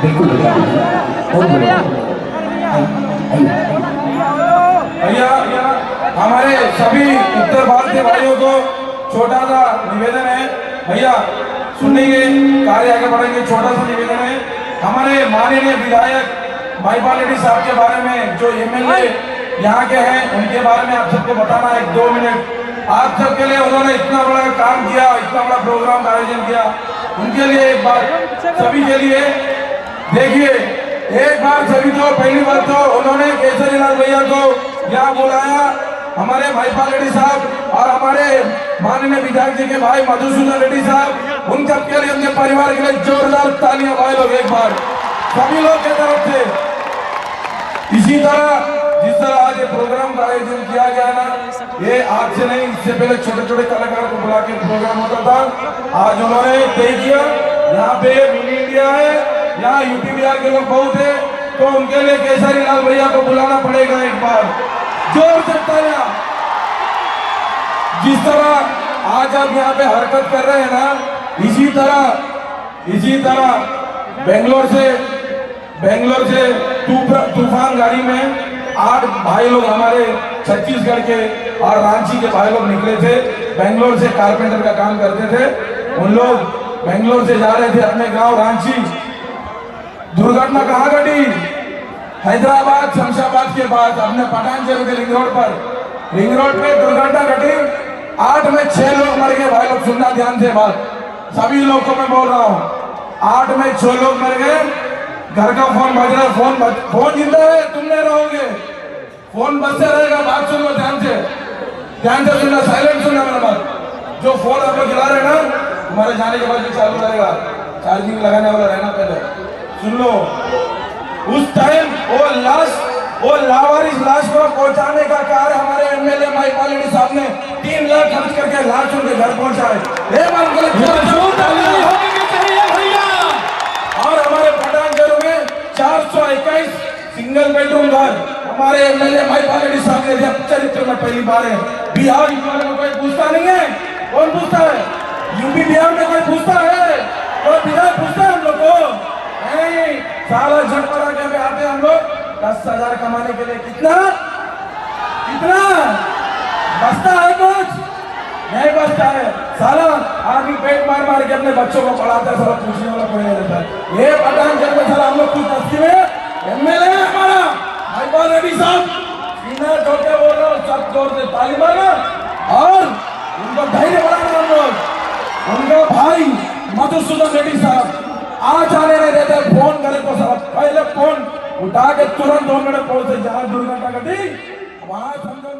बिल्कुल भैया हमारे सभी उत्तर भारतीय भाइयों को छोटा सा निवेदन है। भैया सुनेंगे, कार्य आगे बढ़ेंगे। छोटा सा निवेदन है, हमारे माननीय विधायक महिपाल रेड्डी साहब के बारे में, जो एमएलए यहाँ के हैं, उनके बारे में आप सबको बताना है 1-2 मिनट। आप सबके लिए उन्होंने इतना बड़ा काम किया, इतना बड़ा प्रोग्राम का आयोजन किया, उनके लिए एक बार सभी के लिए देखिए, एक बार सभी तो पहली बार तो उन्होंने केसरीलाल भैया को यहाँ बुलाया, हमारे महिपाल रेड्डी साहब और हमारे माननीय विधायक जी के भाई मधुसूदन रेड्डी साहब, उन सबके लिए, उनके परिवार के लिए जोरदार तालियां भाई लोग एक बार सभी लोग के तरफ से। इसी तरह जिस तरह आज ये प्रोग्राम का आयोजन किया गया ना, ये आज से नहीं, इससे पहले छोटे छोटे कलाकार को बुला के प्रोग्राम होता था। आज उन्होंने तय किया, यहाँ पे मिनी इंडिया है, यहाँ यूपी बिहार के लोग बहुत है, तो उनके लिए केसरीलाल भैया को बुलाना पड़ेगा एक बार, जोर से तालियां। जिस तरह आज आप यहाँ पे हरकत कर रहे हैं ना, इसी तरह बेंगलोर से तूफान गाड़ी में 8 भाई लोग हमारे छत्तीसगढ़ के और रांची के भाई लोग निकले थे। बेंगलोर से कारपेंटर का काम करते थे, उन लोग बेंगलोर से जा रहे थे अपने गांव रांची। दुर्घटना कहाँ घटी? हैदराबाद शमशाबाद के बाद अपने पठान चौक के रिंग रोड पे दुर्घटना घटी। 8 में 6 लोग मर गए भाई लोग, सुनना ध्यान से बात, सभी लोग को मैं बोल रहा हूँ। 8 में 6 लोग मर गए। घर का फोन बज रहा है, फोन जिंदा है, तुम नहीं रहोगे, फोन बजते रहेगा। बात सुन लो ध्यान से सुनना, साइलेंट सुनना मेरा बात। जो फोन आप लोग गिरा रहे ना, तुम्हारे जाने के बाद भी चालू रहेगा, चार्जिंग लगाने वाला रहना। पहले सुन लो, उस टाइम वो लावारिस लाश को पहुंचाने का कार्य हमारे एमएलए महिपाल रेड्डी साहब ने 3 लाख खर्च करके लाश उनके घर पहुंचाए। और हमारे पठानचरू में 421 सिंगल बेडरूम घर हमारे एमएलए महिपाल रेड्डी साहब ने दिया। चरित्र में पहली बार है। बिहार में कोई पूछता नहीं है, कौन पूछता है? यूपी बिहार में कोई पूछता है? कोई बिहार पूछता है हम लोग को? नहीं, सारा झटपटा के आते हम लोग 10,000 कमाने के लिए। कितना बचता है? कुछ नहीं बचता है। सारा आदमी पेट मार के अपने बच्चों को पढ़ाता है, सारा पूछने वाला कोई नहीं रहता है। ये पठानचोट में सारा हम लोग कुछ दस्ती में एमएलए हमारा महिपाल रेड्डी साहब, सीना ठोके बोल रहा हूँ, सब जोर से ताली मारना और उनको धैर्य बढ़ाना। हम लोग उनका भाई मधुसूदन रेड्डी साहब आज आने नहीं देते, फोन करे तो साहब पहले फोन उठा के तुरंत 2 मिनट पहुंचे। जहां दुर्घटना घटी वहां समझो